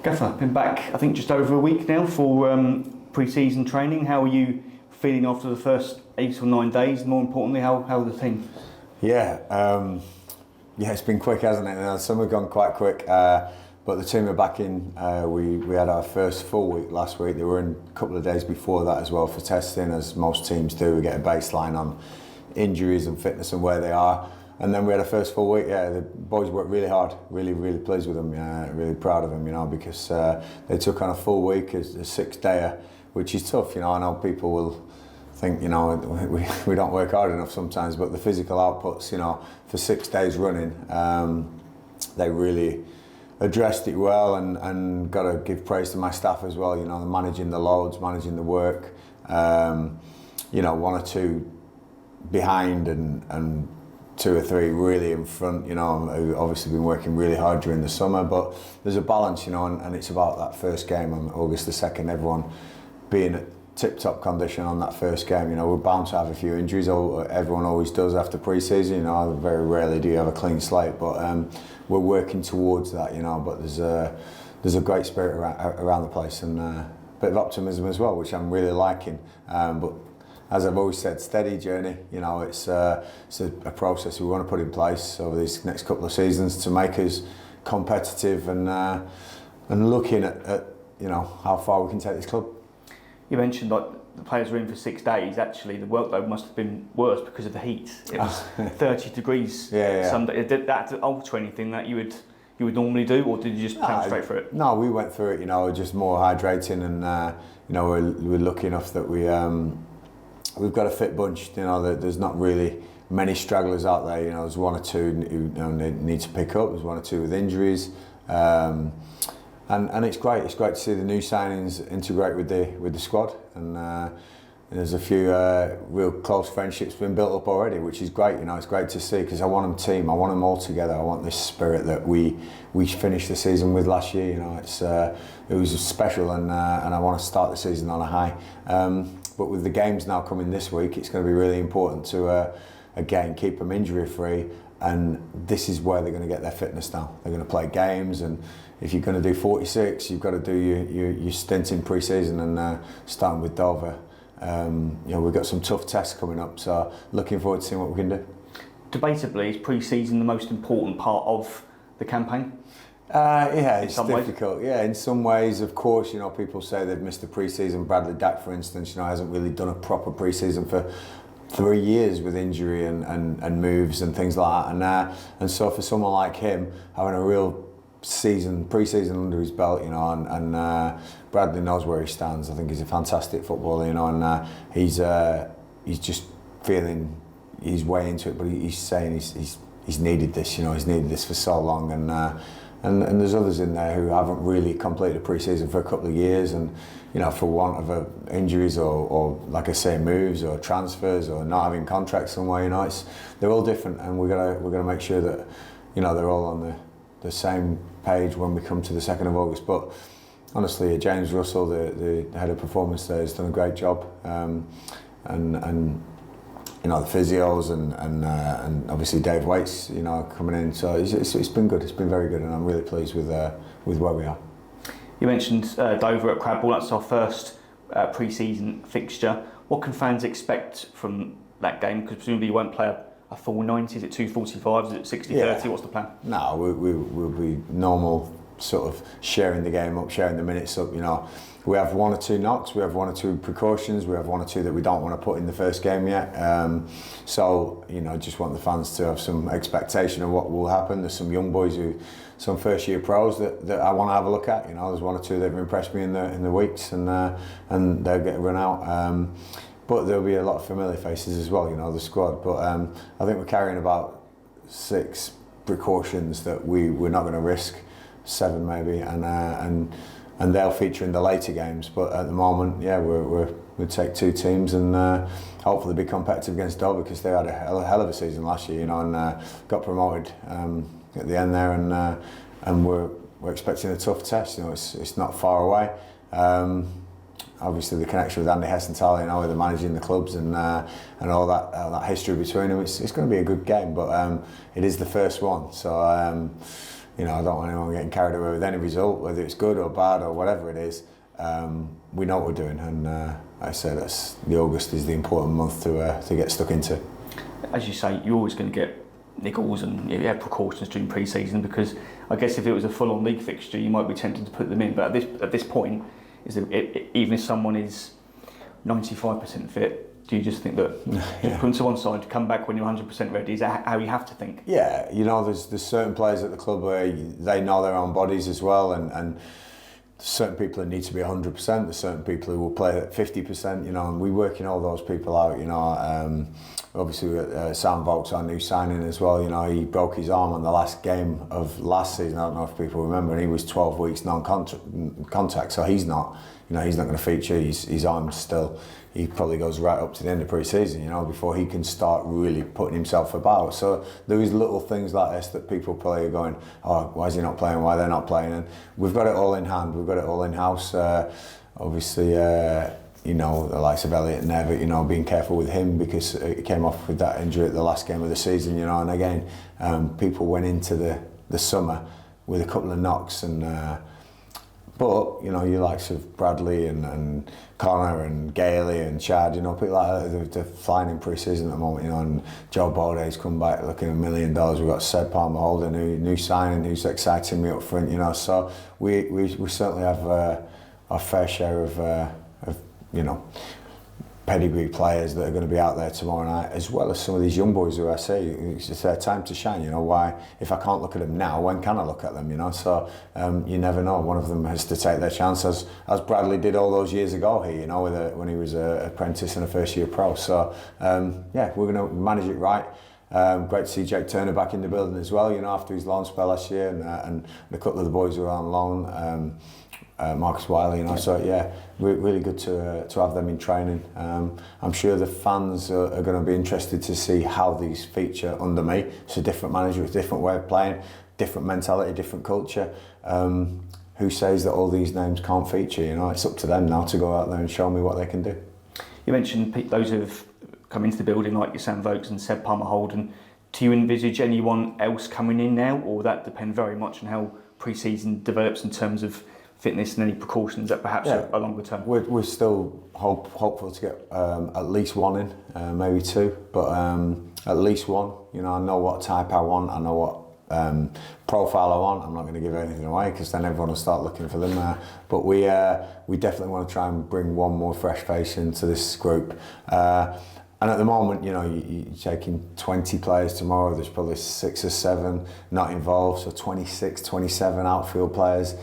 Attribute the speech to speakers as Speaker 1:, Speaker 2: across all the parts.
Speaker 1: Gareth, I've been back, I think, just over a week now for pre-season training. How are you feeling after the first 8 or 9 days? More importantly, how are the team?
Speaker 2: Yeah, it's been quick, hasn't it? Some have gone quite quick, but the team are back in. We had our first full week last week. They were in a couple of days before that as well for testing, as most teams do. We get a baseline on injuries and fitness and where they are. And then we had a first full week. Yeah, the boys worked really hard. Really pleased with them. Really proud of them. Because they took on a full week as a 6-dayer, which is tough. I know people will think we don't work hard enough sometimes, but the physical outputs, for 6 days running, they really addressed it well, and got to give praise to my staff as well. Managing the loads, managing the work. 1 or 2 behind and 2 or 3 really in front, who obviously been working really hard during the summer, but there's a balance, and it's about that first game on August the 2nd, everyone being at tip-top condition on that first game. We're bound to have a few injuries, everyone always does after pre-season, very rarely do you have a clean slate, but we're working towards that, but there's a great spirit around the place, and a bit of optimism as well, which I'm really liking, but as I've always said, steady journey. It's a process we want to put in place over these next couple of seasons to make us competitive and looking at how far we can take this club. You
Speaker 1: mentioned the players were in for 6 days. Actually, the workload must have been worse because of the heat. It was 30 degrees.
Speaker 2: Yeah.
Speaker 1: Someday. Did that alter anything that you would normally do, or did you just plan straight for it?
Speaker 2: No, we went through it. Just more hydrating, and we're lucky enough that we've got a fit bunch. There's not really many stragglers out there. There's 1 or 2 who need to pick up. There's 1 or 2 with injuries, and it's great. It's great to see the new signings integrate with the squad, and there's a few real close friendships been built up already, which is great. It's great to see, because I want them team. I want them all together. I want this spirit that we finished the season with last year. It was special, and I want to start the season on a high. But with the games now coming this week, it's going to be really important to, again, keep them injury-free. And this is where they're going to get their fitness now. They're going to play games, and if you're going to do 46, you've got to do your stint in pre-season, and starting with Dover. We've got some tough tests coming up, so looking forward to seeing what we can do.
Speaker 1: Debatably, is pre-season the most important part of the campaign?
Speaker 2: It's difficult. Yeah, in some ways, of course, people say they've missed the pre-season. Bradley Dack, for instance, hasn't really done a proper pre-season for 3 years with injury and moves and things like that. And so for someone like him, having a real pre-season under his belt, and Bradley knows where he stands. I think he's a fantastic footballer, and he's just feeling his way into it. But he's saying he's needed this. He's needed this for so long, and there's others in there who haven't really completed pre-season for a couple of years, and for want of injuries or like I say, moves or transfers or not having contracts somewhere. They're all different, and we're gonna make sure that they're all on the same page when we come to the 2nd of August. But honestly, James Russell, the head of performance there, has done a great job, and the physios and obviously Dave Waits, coming in. So it's been good. It's been very good, and I'm really pleased with where we are.
Speaker 1: You mentioned Dover at Cradwell. That's our first pre-season fixture. What can fans expect from that game? Because presumably you won't play a full 90. Is it 2:45? Is it 60-30? Yeah. What's the plan?
Speaker 2: No, we'll be normal, sort of sharing the game up, sharing the minutes up. We have 1 or 2 knocks, we have 1 or 2 precautions, we have 1 or 2 that we don't want to put in the first game yet. So just want the fans to have some expectation of what will happen. There's some young boys some first-year pros that I want to have a look at. There's 1 or 2 that have impressed me in the weeks, and they'll get run out. But there'll be a lot of familiar faces as well, the squad. But I think we're carrying about 6 precautions that we're not going to risk, 7 maybe, and they'll feature in the later games. But at the moment, we'll take 2 teams and hopefully be competitive against Dover, because they had a hell of a season last year, and got promoted at the end there, and we're expecting a tough test. It's not far away. Obviously, the connection with Andy Hessenthaler, with the managing the clubs and all that history between them. It's going to be a good game, but it is the first one, so I don't want anyone getting carried away with any result, whether it's good or bad or whatever it is. We know what we're doing, and like I say, the August is the important month to get stuck into.
Speaker 1: As you say, you're always going to get niggles and you have precautions during pre-season, because I guess if it was a full-on league fixture, you might be tempted to put them in. But at this point, even if someone is 95% fit, do you just think that just put them to one side, come back when you're 100% ready? Is that how you have to think?
Speaker 2: Yeah, there's certain players at the club where they know their own bodies as well, and certain people who need to be 100%. There's certain people who will play at 50%. And we're working all those people out. Obviously, we got Sam Vokes, our new signing as well. He broke his arm on the last game of last season. I don't know if people remember, and he was 12 weeks non-contact, so he's not. He's not going to feature. His arm's still. He probably goes right up to the end of pre-season, before he can start really putting himself about. So there is little things like this that people probably are going, oh, why is he not playing? Why they're not playing? And we've got it all in hand. We've got it all in house. Obviously, the likes of Elliot and Nevitt, being careful with him because he came off with that injury at the last game of the season, and again, people went into the summer with a couple of knocks and. But, your likes of Bradley and Connor and Gailey and Chad, people like that, they're flying in pre-season at the moment, and Joe Boday's come back looking $1 million. We've got Seb Palmer-Holden, new signing, who's exciting me up front, so we certainly have our fair share of pedigree players that are going to be out there tomorrow night, as well as some of these young boys who I see. It's their time to shine. Why? If I can't look at them now, when can I look at them? So you never know. One of them has to take their chance, as Bradley did all those years ago here. When he was an apprentice and a first-year pro. So we're going to manage it right. Great to see Jake Turner back in the building as well. After his loan spell last year, and a couple of the boys who were on loan. Marcus Wiley, so really good to have them in training. I'm sure the fans are going to be interested to see how these feature under me. It's a different manager with a different way of playing, different mentality, different culture. Who says that all these names can't feature? It's up to them now to go out there and show me what they can do. You
Speaker 1: mentioned those who've come into the building like your Sam Vokes and Seb Palmer-Holden. Do you envisage anyone else coming in now, or will that depend very much on how pre-season develops in terms of fitness and any precautions that perhaps are longer term?
Speaker 2: We're still hopeful to get at least one in, maybe two, but at least one. I know what type I want, I know what profile I want. I'm not going to give anything away because then everyone will start looking for them. But we definitely want to try and bring one more fresh face into this group. And at the moment, you're taking 20 players tomorrow, there's probably 6 or 7 not involved, so 26, 27 outfield players.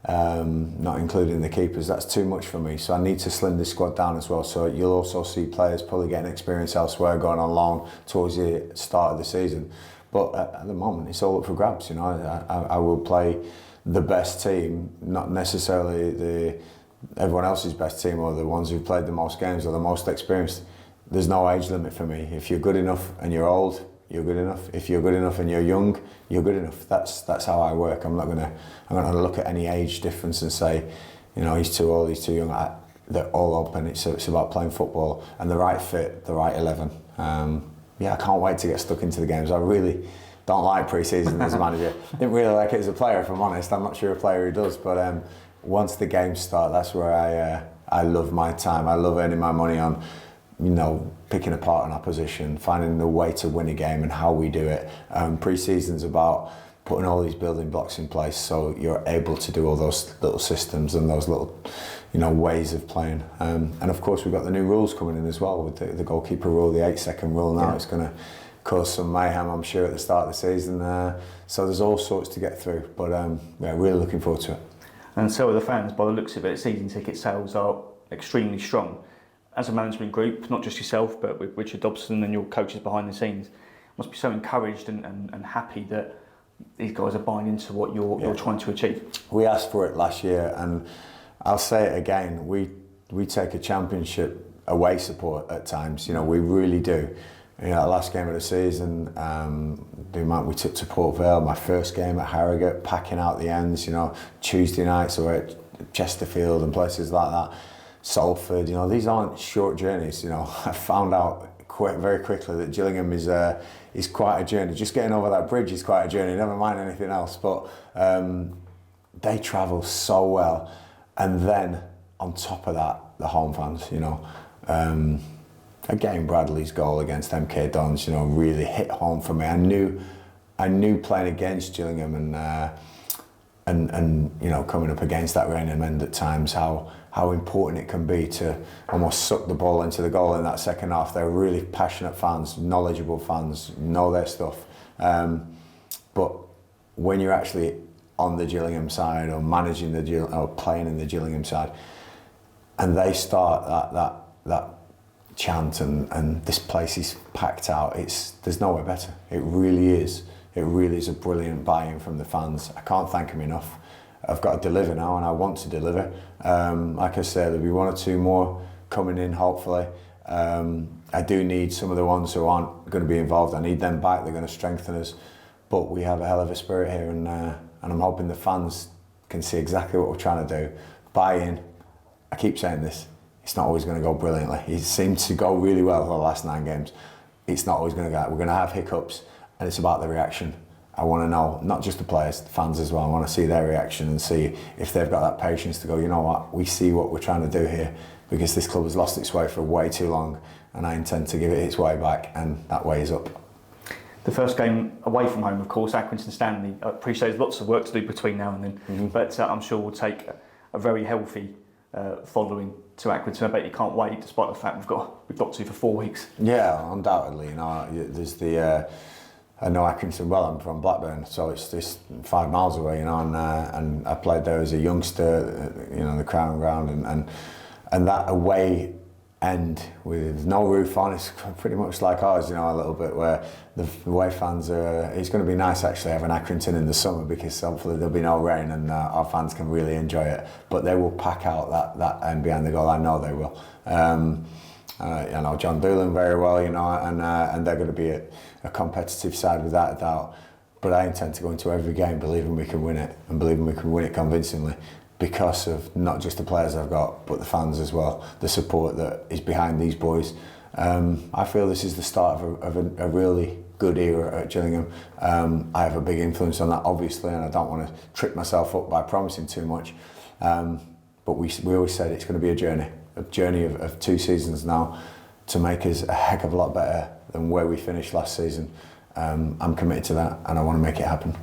Speaker 2: Not including the keepers. That's too much for me, so I need to slim this squad down as well. So you'll also see players probably getting experience elsewhere, going on loan towards the start of the season. But at the moment, it's all up for grabs. I will play the best team, not necessarily everyone else's best team or the ones who've played the most games or the most experienced. There's no age limit for me. If you're good enough and you're old, you're good enough. If you're good enough and you're young, you're good enough. That's how I work. I'm not gonna look at any age difference and say, he's too old, he's too young. They're all open. It's about playing football and the right fit, the right 11. I can't wait to get stuck into the games. I really don't like pre-season as a manager. Didn't really like it as a player, if I'm honest. I'm not sure a player who does, but once the games start, that's where I love my time. I love earning my money on picking apart an opposition, finding the way to win a game and how we do it. Pre-season's about putting all these building blocks in place so you're able to do all those little systems and those little ways of playing. And of course we've got the new rules coming in as well with the goalkeeper rule, the 8-second rule now. It's going to cause some mayhem, I'm sure, at the start of the season. So there's all sorts to get through, but really looking forward to it.
Speaker 1: And so are the fans. By the looks of it, season ticket sales are extremely strong. As a management group, not just yourself, but with Richard Dobson and your coaches behind the scenes, must be so encouraged and happy that these guys are buying into what you're trying to achieve. We
Speaker 2: asked for it last year, and I'll say it again, we take a championship away support at times, we really do. Last game of the season, the amount we took to Port Vale, my first game at Harrogate, packing out the ends, Tuesday nights or at Chesterfield and places like that. Salford, these aren't short journeys. I found out very quickly that Gillingham is quite a journey. Just getting over that bridge is quite a journey, never mind anything else. But they travel so well. And then on top of that, the home fans, you know. Again, Bradley's goal against MK Dons, you know, really hit home for me. I knew playing against Gillingham and you know, coming up against that Rainham end at times, how important it can be to almost suck the ball into the goal in that second half. They're really passionate fans, knowledgeable fans, know their stuff. But when you're actually on the Gillingham side or managing or playing in the Gillingham side, and they start that chant and this place is packed out, there's nowhere better. It really is. It really is a brilliant buy-in from the fans. I can't thank them enough. I've got to deliver now, and I want to deliver. Like I said, there'll be one or two more coming in, hopefully. I do need some of the ones who aren't going to be involved. I need them back. They're going to strengthen us. But we have a hell of a spirit here, and I'm hoping the fans can see exactly what we're trying to do. Buy in. I keep saying this. It's not always going to go brilliantly. It seemed to go really well for the last 9 games. It's not always going to go. We're going to have hiccups, and it's about the reaction. I want to know, not just the players, the fans as well. I want to see their reaction and see if they've got that patience to go, you know what, we see what we're trying to do here, because this club has lost its way for way too long, and I intend to give it its way back, and that way is up.
Speaker 1: The first game away from home, of course, Accrington Stanley. I appreciate there's lots of work to do between now and then, but I'm sure we'll take a very healthy following to Accrington. I bet you can't wait, despite the fact we've got to for 4 weeks.
Speaker 2: Yeah, undoubtedly. You know, there's the. I know Accrington well. I'm from Blackburn, so it's just 5 miles away. You know, and I played there as a youngster. You know, the Crown Ground, and that away end with no roof on, it's pretty much like ours. You know, a little bit where the away fans are. It's going to be nice actually having Accrington in the summer, because hopefully there'll be no rain and our fans can really enjoy it. But they will pack out that end behind the goal. I know they will. I know John Doolan very well, you know, and they're going to be a competitive side without a doubt. But I intend to go into every game believing we can win it, and believing we can win it convincingly, because of not just the players I've got, but the fans as well, the support that is behind these boys. I feel this is the start of a really good era at Gillingham. I have a big influence on that, obviously, and I don't want to trip myself up by promising too much. But we always said it's going to be a journey of 2 seasons now to make us a heck of a lot better than where we finished last season. I'm committed to that, and I want to make it happen.